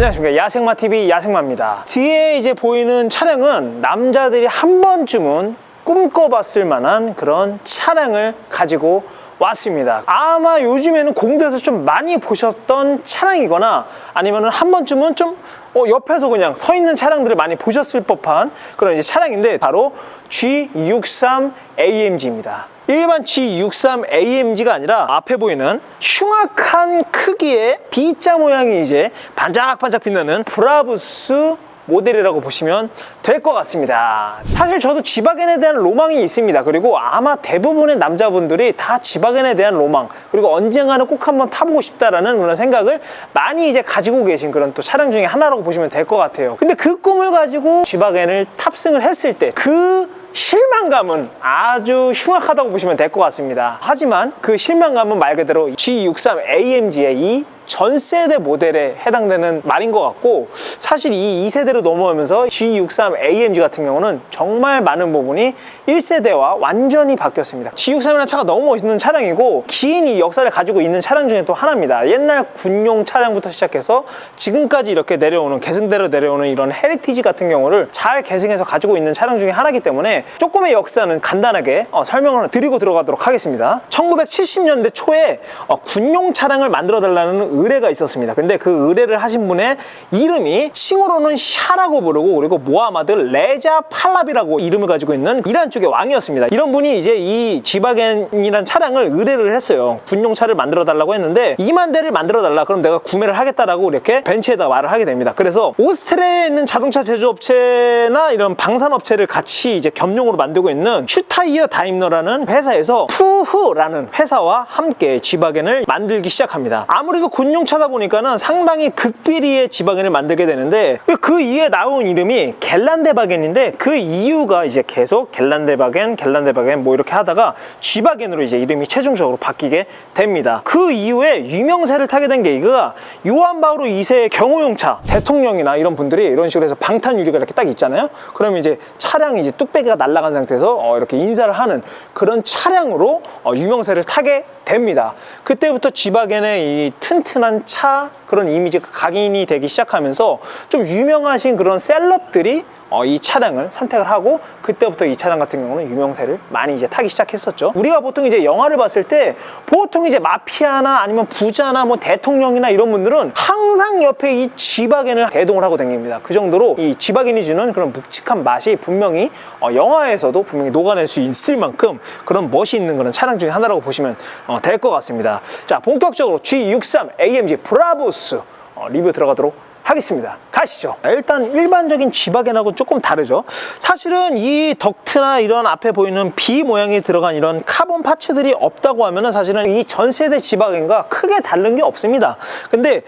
안녕하십니까. 야생마TV 야생마입니다. 뒤에 이제 보이는 차량은 남자들이 한 번쯤은 꿈꿔봤을 만한 그런 차량을 가지고 왔습니다. 아마 요즘에는 공도에서 좀 많이 보셨던 차량이거나 아니면은 한 번쯤은 좀 옆에서 그냥 서 있는 차량들을 많이 보셨을 법한 그런 이제 차량인데, 바로 G63AMG입니다. 일반 G63AMG가 아니라 앞에 보이는 흉악한 크기의 B자 모양이 이제 반짝반짝 빛나는 브라부스 모델이라고 보시면 될 것 같습니다. 사실 저도 G바겐에 대한 로망이 있습니다. 그리고 아마 대부분의 남자분들이 다 G바겐에 대한 로망, 그리고 언젠가는 꼭 한번 타보고 싶다라는 그런 생각을 많이 이제 가지고 계신 그런 또 차량 중에 하나라고 보시면 될 것 같아요. 근데 그 꿈을 가지고 G바겐을 탑승을 했을 때 그 실망감은 아주 흉악하다고 보시면 될 것 같습니다. 하지만 그 실망감은 말 그대로 G63AMG의 이 전세대 모델에 해당되는 말인 것 같고, 사실 이 2세대로 넘어오면서 G63AMG 같은 경우는 정말 많은 부분이 1세대와 완전히 바뀌었습니다. G63이라는 차가 너무 멋있는 차량이고 긴 이 역사를 가지고 있는 차량 중에 또 하나입니다. 옛날 군용 차량부터 시작해서 지금까지 이렇게 내려오는, 계승대로 내려오는 이런 헤리티지 같은 경우를 잘 계승해서 가지고 있는 차량 중에 하나이기 때문에 조금의 역사는 간단하게 설명을 드리고 들어가도록 하겠습니다. 1970년대 초에 군용 차량을 만들어 달라는 의뢰가 있었습니다. 근데 그 의뢰를 하신 분의 이름이 칭호로는 샤라고 부르고, 그리고 모하마드 레자 팔라비라고 이름을 가지고 있는 이란 쪽의 왕이었습니다. 이런 분이 이제 이 G바겐이라는 차량을 의뢰를 했어요. 군용 차를 만들어 달라고 했는데 2만 대를 만들어 달라, 그럼 내가 구매를 하겠다라고 이렇게 벤치에다 말을 하게 됩니다. 그래서 오스트리아에 있는 자동차 제조업체나 이런 방산업체를 같이 이제 겸용으로 만들고 있는 슈타이어 다임러라는 회사에서 푸흐라는 회사와 함께 G바겐을 만들기 시작합니다. 아무래도 군용차다 보니까는 상당히 극비리의 G바겐을 만들게 되는데, 그 이후에 나온 이름이 겔란데바겐인데, 그 이유가 이제 계속 겔란데바겐 뭐 이렇게 하다가 G바겐으로 이제 이름이 최종적으로 바뀌게 됩니다. 그 이후에 유명세를 타게 된 계기가 요한 바오로 2세의 경호용차, 대통령이나 이런 분들이 이런 식으로 해서 방탄 유리가 이렇게 딱 있잖아요. 그러면 이제 차량이 이제 뚝배기가 날아간 상태에서 이렇게 인사를 하는 그런 차량으로 유명세를 타게 됩니다. 그때부터 G바겐의 이 튼튼한 차, 그런 이미지가 각인이 되기 시작하면서 좀 유명하신 그런 셀럽들이 이 차량을 선택을 하고, 그때부터 이 차량 같은 경우는 유명세를 많이 이제 타기 시작했었죠. 우리가 보통 이제 영화를 봤을 때 보통 이제 마피아나 아니면 부자나 뭐 대통령이나 이런 분들은 항상 옆에 이 G바겐을 대동을 하고 다닙니다. 그 정도로 이 G바겐이 주는 그런 묵직한 맛이 분명히 영화에서도 분명히 녹아낼 수 있을 만큼 그런 멋이 있는 그런 차량 중에 하나라고 보시면 될 것 같습니다. 자, 본격적으로 G63AMG 브라부스 리뷰 들어가도록 하겠습니다. 가시죠. 일단 일반적인 G바겐하고 조금 다르죠. 사실은 이 덕트나 이런 앞에 보이는 B 모양이 들어간 이런 카본 파츠들이 없다고 하면은 사실은 이 전세대 G바겐과 크게 다른 게 없습니다. 근데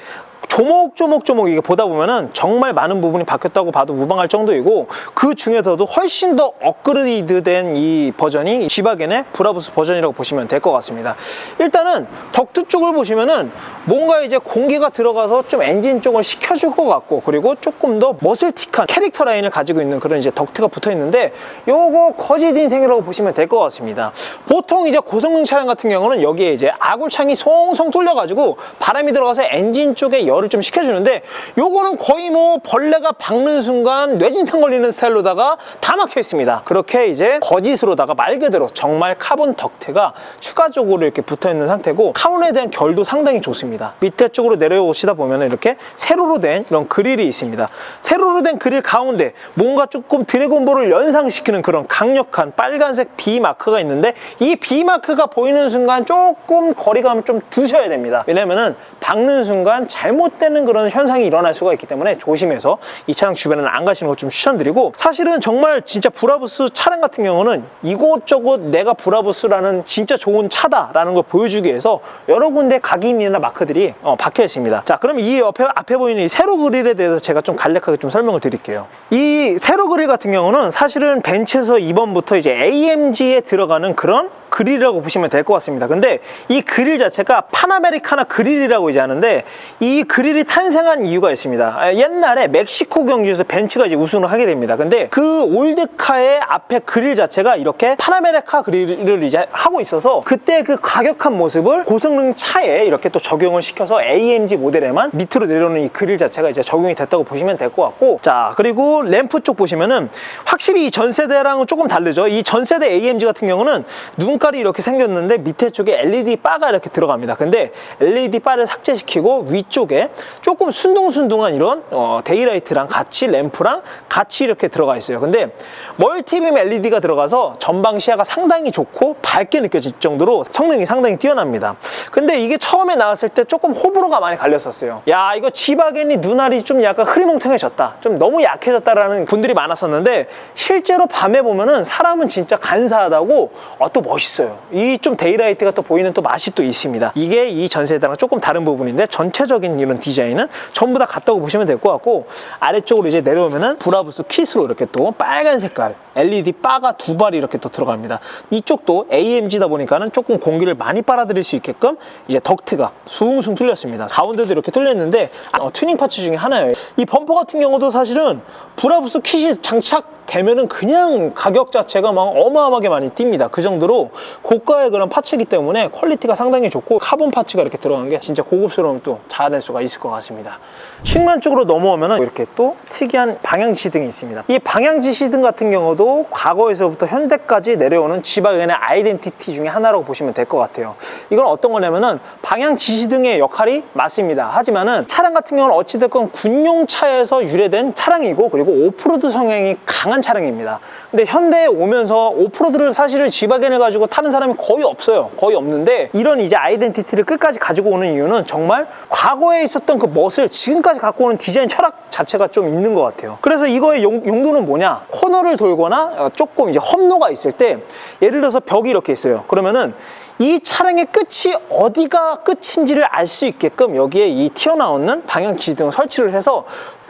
조목조목 이게 보다 보면은 정말 많은 부분이 바뀌었다고 봐도 무방할 정도이고, 그 중에서도 훨씬 더 업그레이드된 이 버전이 G바겐의 브라부스 버전이라고 보시면 될 것 같습니다. 일단은 덕트 쪽을 보시면은 뭔가 이제 공기가 들어가서 좀 엔진 쪽을 식혀줄 것 같고, 그리고 조금 더 머슬틱한 캐릭터 라인을 가지고 있는 그런 이제 덕트가 붙어 있는데, 요거 거짓 인생이라고 보시면 될 것 같습니다. 보통 이제 고성능 차량 같은 경우는 여기에 이제 아굴창이 송송 뚫려가지고 바람이 들어가서 엔진 쪽에 열을 좀 식혀주는데, 요거는 거의 뭐 벌레가 박는 순간 뇌진탕 걸리는 스타일로다가 다 막혀 있습니다. 그렇게 이제 거짓으로다가 말 그대로 정말 카본 덕트가 추가적으로 이렇게 붙어 있는 상태고, 카본에 대한 결도 상당히 좋습니다. 밑에 쪽으로 내려오시다 보면 이렇게 세로로 된 이런 그릴이 있습니다. 세로로 된 그릴 가운데 뭔가 조금 드래곤볼을 연상시키는 그런 강력한 빨간색 B 마크가 있는데, 이 B 마크가 보이는 순간 조금 거리감을 좀 두셔야 됩니다. 왜냐면은 박는 순간 잘못되는 그런 현상이 일어날 수가 있기 때문에 조심해서 이 차량 주변에는 안 가시는 거 좀 추천드리고, 사실은 정말 진짜 브라부스 차량 같은 경우는 이곳저곳 내가 브라부스라는 진짜 좋은 차다라는 걸 보여주기 위해서 여러 군데 각인이나 마크들이 박혀 있습니다. 자, 그럼 이 앞에 보이는 이 세로 그릴에 대해서 제가 좀 간략하게 좀 설명을 드릴게요. 이 세로 그릴 같은 경우는 사실은 벤츠에서 이번부터 이제 AMG에 들어가는 그런 그릴이라고 보시면 될 것 같습니다. 근데 이 그릴 자체가 파나메리카나 그릴이라고 이제 하는데, 이 그릴이 탄생한 이유가 있습니다. 옛날에 멕시코 경주에서 벤츠가 이제 우승을 하게 됩니다. 근데 그 올드카의 앞에 그릴 자체가 이렇게 파나메리카 그릴을 이제 하고 있어서, 그때 그 과격한 모습을 고성능 차에 이렇게 또 적용을 시켜서 AMG 모델에만 밑으로 내려오는 이 그릴 자체가 이제 적용이 됐다고 보시면 될 것 같고, 자, 그리고 램프 쪽 보시면은 확실히 이 전 세대랑은 조금 다르죠. 이 전 세대 AMG 같은 경우는 눈깔이 이렇게 생겼는데 밑에 쪽에 LED 바가 이렇게 들어갑니다. 근데 LED 바를 삭제시키고 위쪽에 조금 순둥순둥한 이런 데이라이트랑 같이 램프랑 같이 이렇게 들어가 있어요. 근데 멀티빔 LED가 들어가서 전방 시야가 상당히 좋고 밝게 느껴질 정도로 성능이 상당히 뛰어납니다. 근데 이게 처음에 나왔을 때 조금 호불호가 많이 갈렸었어요. 야, 이거 G바겐이 눈알이 좀 약간 흐리멍텅해졌다, 좀 너무 약해졌다라는 분들이 많았었는데, 실제로 밤에 보면은 사람은 진짜 간사하다고 또 멋있어요. 이 좀 데이라이트가 또 보이는 또 맛이 또 있습니다. 이게 이 전 세대랑 조금 다른 부분인데, 전체적인 이런 디자인은 전부 다 같다고 보시면 될 것 같고, 아래쪽으로 이제 내려오면은 브라부스 킷으로 이렇게 또 빨간 색깔 LED 바가 두 발이 이렇게 또 들어갑니다. 이쪽도 AMG다 보니까는 조금 공기를 많이 빨아들일 수 있게끔 이제 덕트가 숭숭 뚫렸습니다. 가운데도 이렇게 뚫렸는데 튜닝 파츠 중에 하나예요. 이 범퍼 같은 경우도 사실은 브라부스 킷이 장착되면은 그냥 가격 자체가 막 어마어마하게 많이 뜁니다. 그 정도로 고가의 그런 파츠이기 때문에 퀄리티가 상당히 좋고, 카본 파츠가 이렇게 들어간 게 진짜 고급스러움 또 자아낼 수가 있을 것 같습니다. 측면 쪽으로 넘어오면은 이렇게 또 특이한 방향 지시등이 있습니다. 이 방향 지시등 같은 경우도 과거에서부터 현대까지 내려오는 G바겐의 아이덴티티 중에 하나라고 보시면 될 것 같아요. 이건 어떤 거냐면은 방향 지시등의 역할이 맞습니다. 하지만은 차량 같은 경우는 어찌됐건 군용차에서 유래된 차량이고, 그리고 오프로드 성향이 강한 차량입니다. 근데 현대에 오면서 오프로드를 사실은 G바겐을 가지고 타는 사람이 거의 없어요. 거의 없는데, 이런 이제 아이덴티티를 끝까지 가지고 오는 이유는 정말 과거에 있었던 그 멋을 지금까지 갖고 오는 디자인 철학 자체가 좀 있는 것 같아요. 그래서 이거의 용도는 뭐냐, 코너를 돌거나 조금 이제 험로가 있을 때, 예를 들어서 벽이 이렇게 있어요. 그러면은 이 차량의 끝이 어디가 끝인지를 알 수 있게끔 여기에 이 튀어나오는 방향 지시등을 설치를 해서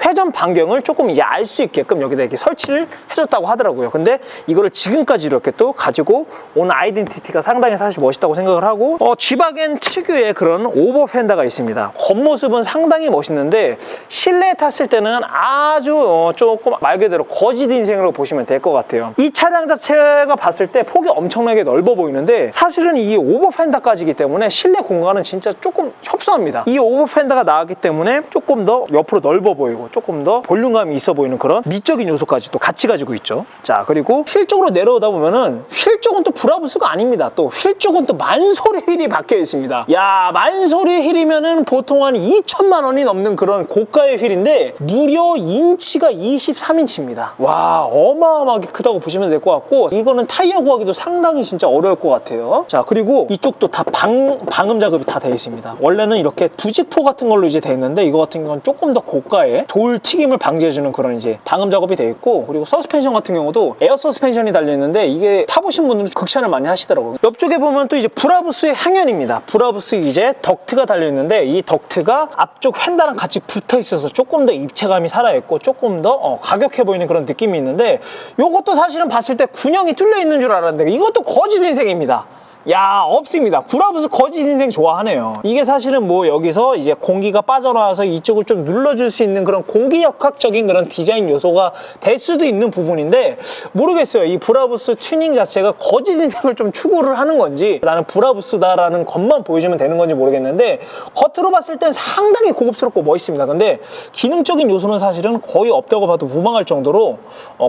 회전 반경을 조금 이제 알 수 있게끔 여기다 이렇게 설치를 해줬다고 하더라고요. 근데 이거를 지금까지 이렇게 또 가지고 온 아이덴티티가 상당히 사실 멋있다고 생각을 하고, G바겐 특유의 그런 오버 펜더가 있습니다. 겉모습은 상당히 멋있는데 실내에 탔을 때는 아주 조금 말 그대로 거짓 인생으로 보시면 될 것 같아요. 이 차량 자체가 봤을 때 폭이 엄청나게 넓어 보이는데, 사실은 이 오버 펜더까지이기 때문에 실내 공간은 진짜 조금 협소합니다. 이 오버 펜더가 나왔기 때문에 조금 더 옆으로 넓어 보이고 조금 더 볼륨감이 있어 보이는 그런 미적인 요소까지 또 같이 가지고 있죠. 자, 그리고 휠 쪽으로 내려오다 보면은 휠 쪽은 또 브라부스가 아닙니다. 또 휠 쪽은 또 만소리 휠이 박혀 있습니다. 야, 만소리 휠이면은 보통 한 2천만 원이 넘는 그런 고가의 휠인데 무려 인치가 23인치입니다. 와, 어마어마하게 크다고 보시면 될 것 같고, 이거는 타이어 구하기도 상당히 진짜 어려울 것 같아요. 자, 그리고 이쪽도 다 방음 작업이 다 되어 있습니다. 원래는 이렇게 부직포 같은 걸로 이제 되어 있는데, 이거 같은 경우는 조금 더 고가의 돌 튀김을 방지해주는 그런 이제 방음 작업이 되어 있고, 그리고 서스펜션 같은 경우도 에어 서스펜션이 달려있는데, 이게 타보신 분들은 극찬을 많이 하시더라고요. 옆쪽에 보면 또 이제 브라부스의 향연입니다. 브라부스 이제 덕트가 달려있는데, 이 덕트가 앞쪽 휀다랑 같이 붙어 있어서 조금 더 입체감이 살아있고 조금 더 가격해 보이는 그런 느낌이 있는데, 이것도 사실은 봤을 때 군형이 뚫려 있는 줄 알았는데 이것도 거짓 인생입니다. 야, 없습니다. 브라부스 거짓 인생 좋아하네요. 이게 사실은 뭐 여기서 이제 공기가 빠져나와서 이쪽을 좀 눌러줄 수 있는 그런 공기역학적인 그런 디자인 요소가 될 수도 있는 부분인데, 모르겠어요. 이 브라부스 튜닝 자체가 거짓 인생을 좀 추구를 하는 건지, 나는 브라부스다라는 것만 보여주면 되는 건지 모르겠는데, 겉으로 봤을 땐 상당히 고급스럽고 멋있습니다. 근데 기능적인 요소는 사실은 거의 없다고 봐도 무방할 정도로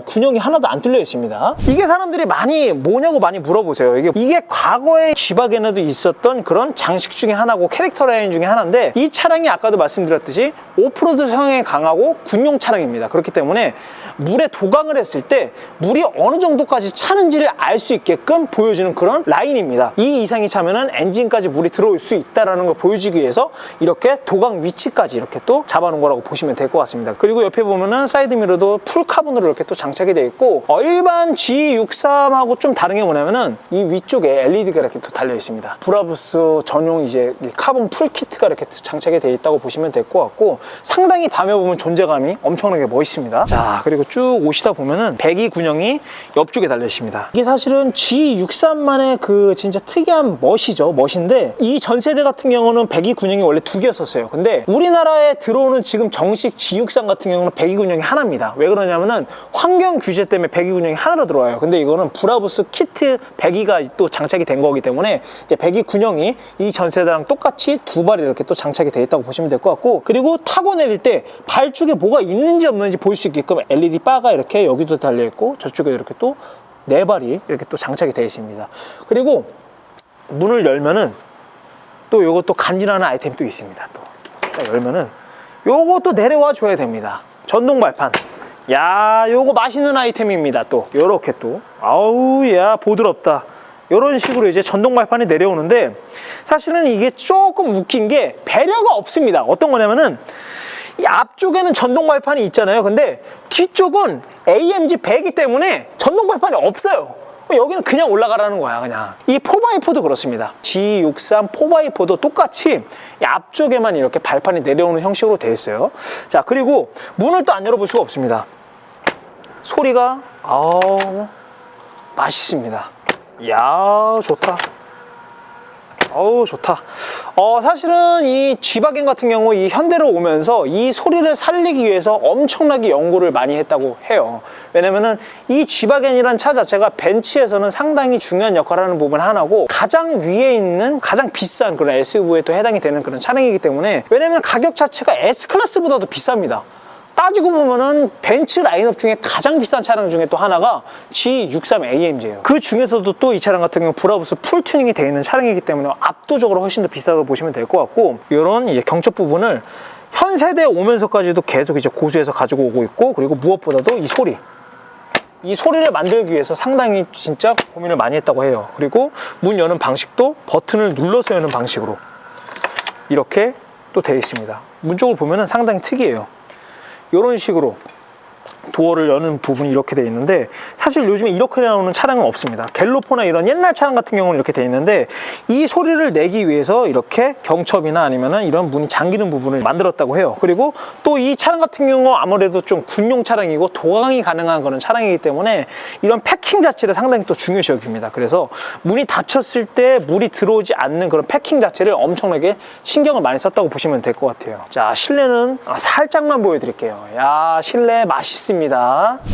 군형이 하나도 안 뚫려 있습니다. 이게 사람들이 뭐냐고 많이 물어보세요. 이게 과거에 G바겐에도 있었던 그런 장식 중에 하나고 캐릭터 라인 중에 하나인데, 이 차량이 아까도 말씀드렸듯이 오프로드 성향이 강하고 군용 차량입니다. 그렇기 때문에 물에 도강을 했을 때 물이 어느 정도까지 차는지를 알 수 있게끔 보여주는 그런 라인입니다. 이 이상이 차면은 엔진까지 물이 들어올 수 있다는 걸 보여주기 위해서 이렇게 도강 위치까지 이렇게 또 잡아놓은 거라고 보시면 될 것 같습니다. 그리고 옆에 보면은 사이드미러도 풀 카본으로 이렇게 또 장착이 되어 있고, 일반 G63하고 좀 다른 게 뭐냐면은 이 위쪽에 LED LED가 이렇게 또 달려 있습니다. 브라부스 전용 이제 카본 풀 키트가 이렇게 장착이 되어 있다고 보시면 될 것 같고, 상당히 밤에 보면 존재감이 엄청나게 멋있습니다. 자, 그리고 쭉 오시다 보면은 배기 군형이 옆쪽에 달려 있습니다. 이게 사실은 G63만의 그 진짜 특이한 멋이죠. 멋인데, 이 전 세대 같은 경우는 배기 군형이 원래 두 개였었어요. 근데 우리나라에 들어오는 지금 정식 G63 같은 경우는 배기 군형이 하나입니다. 왜 그러냐면은 환경 규제 때문에 배기 군형이 하나로 들어와요. 근데 이거는 브라부스 키트 배기가 또 장착이 된 거기 때문에 이제 배기 군형이 이 전 세대랑 똑같이 두 발이 이렇게 또 장착이 돼 있다고 보시면 될 것 같고, 그리고 타고 내릴 때 발 쪽에 뭐가 있는지 없는지 볼 수 있게끔 LED 바가 이렇게 여기도 달려 있고, 저쪽에 이렇게 또 네 발이 이렇게 또 장착이 되어 있습니다. 그리고 문을 열면은 또 요것도 간지나는 아이템이 또 있습니다. 또 딱 열면은 요것도 내려와 줘야 됩니다. 전동 발판. 야, 요거 맛있는 아이템입니다. 또 요렇게 또 아우 야 보드럽다. 이런 식으로 이제 전동 발판이 내려오는데, 사실은 이게 조금 웃긴 게 배려가 없습니다. 어떤 거냐면은 이 앞쪽에는 전동 발판이 있잖아요. 근데 뒤쪽은 AMG 배기 때문에 전동 발판이 없어요. 여기는 그냥 올라가라는 거야. 그냥 이 4x4도 그렇습니다. G63 4x4도 똑같이 이 앞쪽에만 이렇게 발판이 내려오는 형식으로 되어 있어요. 자, 그리고 문을 또 안 열어볼 수가 없습니다. 소리가 맛있습니다. 이야, 좋다. 어우, 좋다. 사실은 이 G바겐 같은 경우 이 현대로 오면서 이 소리를 살리기 위해서 엄청나게 연구를 많이 했다고 해요. 왜냐면은 이 G바겐이란 차 자체가 벤츠에서는 상당히 중요한 역할을 하는 부분 하나고, 가장 위에 있는 가장 비싼 그런 SUV에 또 해당이 되는 그런 차량이기 때문에, 왜냐면 가격 자체가 S클래스보다도 비쌉니다. 따지고 보면은 벤츠 라인업 중에 가장 비싼 차량 중에 또 하나가 G63 AMG예요. 그 중에서도 또 이 차량 같은 경우 브라부스 풀 튜닝이 되어 있는 차량이기 때문에 압도적으로 훨씬 더 비싸다고 보시면 될 것 같고, 이런 이제 경첩 부분을 현 세대에 오면서까지도 계속 이제 고수해서 가지고 오고 있고, 그리고 무엇보다도 이 소리를 만들기 위해서 상당히 진짜 고민을 많이 했다고 해요. 그리고 문 여는 방식도 버튼을 눌러서 여는 방식으로 이렇게 또 되어 있습니다. 문 쪽을 보면은 상당히 특이해요. 이런 식으로 도어를 여는 부분이 이렇게 되어 있는데, 사실 요즘에 이렇게 나오는 차량은 없습니다. 갤로포나 이런 옛날 차량 같은 경우는 이렇게 되어 있는데, 이 소리를 내기 위해서 이렇게 경첩이나 아니면은 이런 문이 잠기는 부분을 만들었다고 해요. 그리고 또 이 차량 같은 경우 아무래도 좀 군용 차량이고 도강이 가능한 그런 차량이기 때문에 이런 패킹 자체를 상당히 또 중요시 여깁니다. 그래서 문이 닫혔을 때 물이 들어오지 않는 그런 패킹 자체를 엄청나게 신경을 많이 썼다고 보시면 될 것 같아요. 자, 실내는 살짝만 보여드릴게요. 야, 실내 맛있습니다.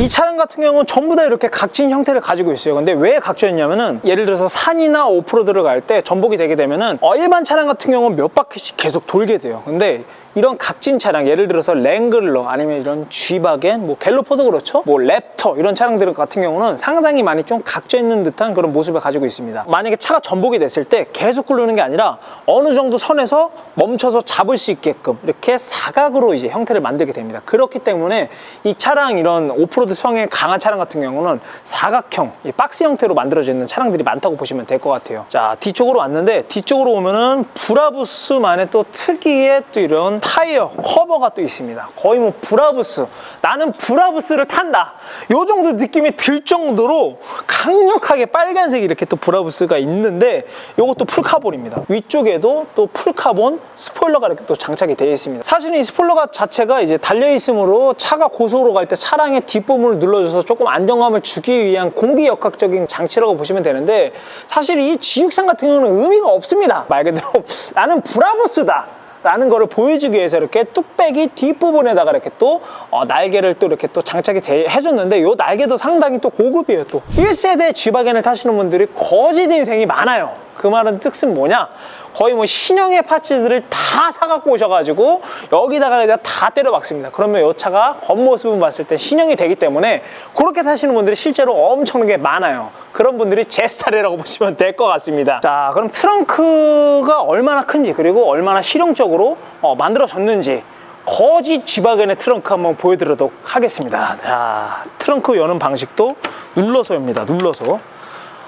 이 차량 같은 경우는 전부 다 이렇게 각진 형태를 가지고 있어요. 근데 왜 각져있냐면은, 예를 들어서 산이나 오프로드를 갈 때 전복이 되게 되면은 일반 차량 같은 경우는 몇 바퀴씩 계속 돌게 돼요. 근데 이런 각진 차량, 예를 들어서 랭글러 아니면 이런 G바겐, 뭐 갤로포도 그렇죠, 뭐 랩터 이런 차량들 같은 경우는 상당히 많이 좀 각져 있는 듯한 그런 모습을 가지고 있습니다. 만약에 차가 전복이 됐을 때 계속 굴르는 게 아니라 어느 정도 선에서 멈춰서 잡을 수 있게끔 이렇게 사각으로 이제 형태를 만들게 됩니다. 그렇기 때문에 이 차량, 이런 오프로드 성에 강한 차량 같은 경우는 사각형, 이 박스 형태로 만들어져 있는 차량들이 많다고 보시면 될 것 같아요. 자, 뒤쪽으로 왔는데, 뒤쪽으로 오면은 브라부스만의 또 특이의 또 이런 타이어 커버가 또 있습니다. 거의 뭐 브라부스, 나는 브라부스를 탄다, 요 정도 느낌이 들 정도로 강력하게 빨간색이 이렇게 또 브라부스가 있는데, 요것도 풀카본입니다. 위쪽에도 또 풀카본 스포일러가 이렇게 또 장착이 되어 있습니다. 사실은 이 스포일러가 자체가 이제 달려 있으므로 차가 고속으로 갈 때 차량의 뒷부분을 눌러줘서 조금 안정감을 주기 위한 공기역학적인 장치라고 보시면 되는데, 사실 이 G63 같은 경우는 의미가 없습니다. 말 그대로 나는 브라부스다 라는 거를 보여주기 위해서 이렇게 뚝배기 뒷부분에다가 이렇게 또 날개를 또 이렇게 또 장착이 해줬는데, 이 날개도 상당히 또 고급이에요. 또 1세대 G바겐을 타시는 분들이 거짓 인생이 많아요. 그 말은 뜻은 뭐냐? 거의 뭐 신형의 파츠들을 다 사갖고 오셔가지고 여기다가 그냥 다 때려 박습니다. 그러면 이 차가 겉모습을 봤을 때 신형이 되기 때문에 그렇게 타시는 분들이 실제로 엄청나게 많아요. 그런 분들이 제 스타일이라고 보시면 될 것 같습니다. 자, 그럼 트렁크가 얼마나 큰지, 그리고 얼마나 실용적으로 만들어졌는지 거짓 G바겐의 트렁크 한번 보여드리도록 하겠습니다. 자, 트렁크 여는 방식도 눌러서 엽니다. 눌러서.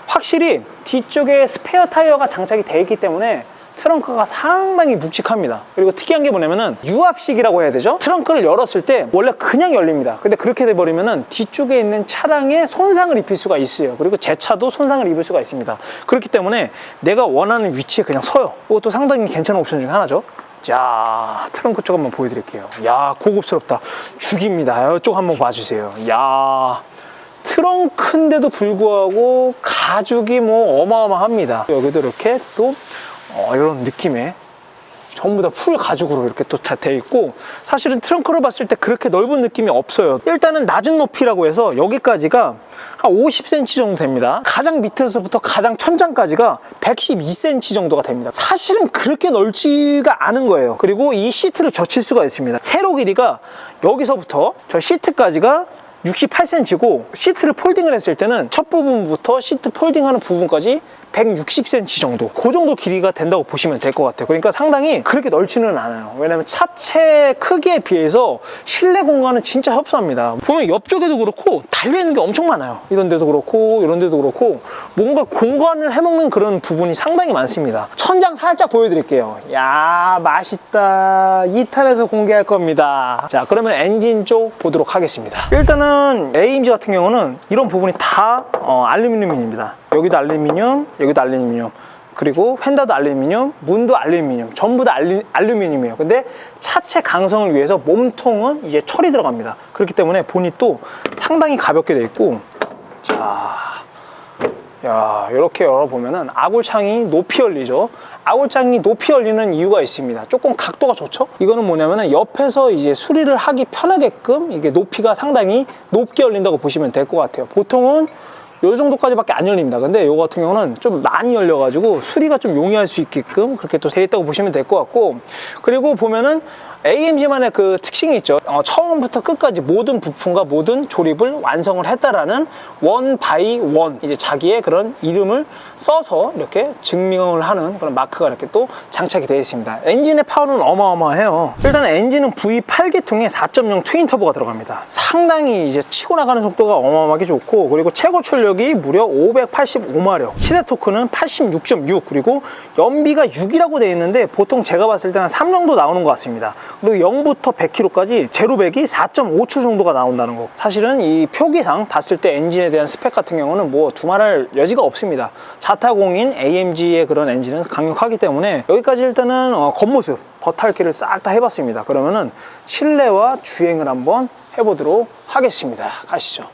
확실히 뒤쪽에 스페어 타이어가 장착이 되어 있기 때문에 트렁크가 상당히 묵직합니다. 그리고 특이한 게 뭐냐면은 유압식이라고 해야 되죠? 트렁크를 열었을 때 원래 그냥 열립니다. 근데 그렇게 돼버리면은 뒤쪽에 있는 차량에 손상을 입힐 수가 있어요. 그리고 제 차도 손상을 입을 수가 있습니다. 그렇기 때문에 내가 원하는 위치에 그냥 서요. 이것도 상당히 괜찮은 옵션 중에 하나죠. 자, 트렁크 쪽 한번 보여드릴게요. 야, 고급스럽다. 죽입니다. 이쪽 한번 봐주세요. 야, 트렁크인데도 불구하고 가죽이 뭐 어마어마합니다. 여기도 이렇게 또 이런 느낌의 전부 다 풀 가죽으로 이렇게 또 다 돼 있고, 사실은 트렁크를 봤을 때 그렇게 넓은 느낌이 없어요. 일단은 낮은 높이라고 해서 여기까지가 한 50cm 정도 됩니다. 가장 밑에서부터 가장 천장까지가 112cm 정도가 됩니다. 사실은 그렇게 넓지가 않은 거예요. 그리고 이 시트를 젖힐 수가 있습니다. 세로 길이가 여기서부터 저 시트까지가 68cm고, 시트를 폴딩을 했을 때는 첫 부분부터 시트 폴딩하는 부분까지 160cm 정도, 그 정도 길이가 된다고 보시면 될 것 같아요. 그러니까 상당히 그렇게 넓지는 않아요. 왜냐면 차체 크기에 비해서 실내 공간은 진짜 협소합니다. 보면 옆쪽에도 그렇고 달려있는 게 엄청 많아요. 이런 데도 그렇고 이런 데도 그렇고 뭔가 공간을 해먹는 그런 부분이 상당히 많습니다. 천장 살짝 보여드릴게요. 야, 맛있다. 2탄에서 공개할 겁니다. 자, 그러면 엔진 쪽 보도록 하겠습니다. 일단은 AMG 같은 경우는 이런 부분이 다 알루미늄입니다. 여기도 알루미늄, 여기도 알루미늄, 그리고 휀다도 알루미늄, 문도 알루미늄, 전부 다 알루미늄이에요. 근데 차체 강성을 위해서 몸통은 이제 철이 들어갑니다. 그렇기 때문에 보닛도 상당히 가볍게 돼 있고, 자, 야, 이렇게 열어보면은 아굴창이 높이 열리죠. 아굴창이 높이 열리는 이유가 있습니다. 조금 각도가 좋죠. 이거는 뭐냐면은 옆에서 이제 수리를 하기 편하게끔 이게 높이가 상당히 높게 열린다고 보시면 될 것 같아요. 보통은 요 정도까지밖에 안 열립니다. 근데 요거 같은 경우는 좀 많이 열려가지고 수리가 좀 용이할 수 있게끔 그렇게 또 돼 있다고 보시면 될 것 같고, 그리고 보면은 AMG만의 그 특징이 있죠. 처음부터 끝까지 모든 부품과 모든 조립을 완성을 했다라는 원 바이 원, 이제 자기의 그런 이름을 써서 이렇게 증명을 하는 그런 마크가 이렇게 또 장착이 되어 있습니다. 엔진의 파워는 어마어마해요. 일단 엔진은 V8계통의 4.0 트윈 터보가 들어갑니다. 상당히 이제 치고 나가는 속도가 어마어마하게 좋고, 그리고 최고 출력이 무려 585마력, 최대 토크는 86.6, 그리고 연비가 6이라고 되어 있는데 보통 제가 봤을 때는 3 정도 나오는 것 같습니다. 그리고 0부터 100km까지 제로백이 4.5초 정도가 나온다는 거. 사실은 이 표기상 봤을 때 엔진에 대한 스펙 같은 경우는 뭐 두말할 여지가 없습니다. 자타공인 AMG의 그런 엔진은 강력하기 때문에 여기까지 일단은 겉모습 겉핥기를 싹 다 해봤습니다. 그러면은 실내와 주행을 한번 해보도록 하겠습니다. 가시죠.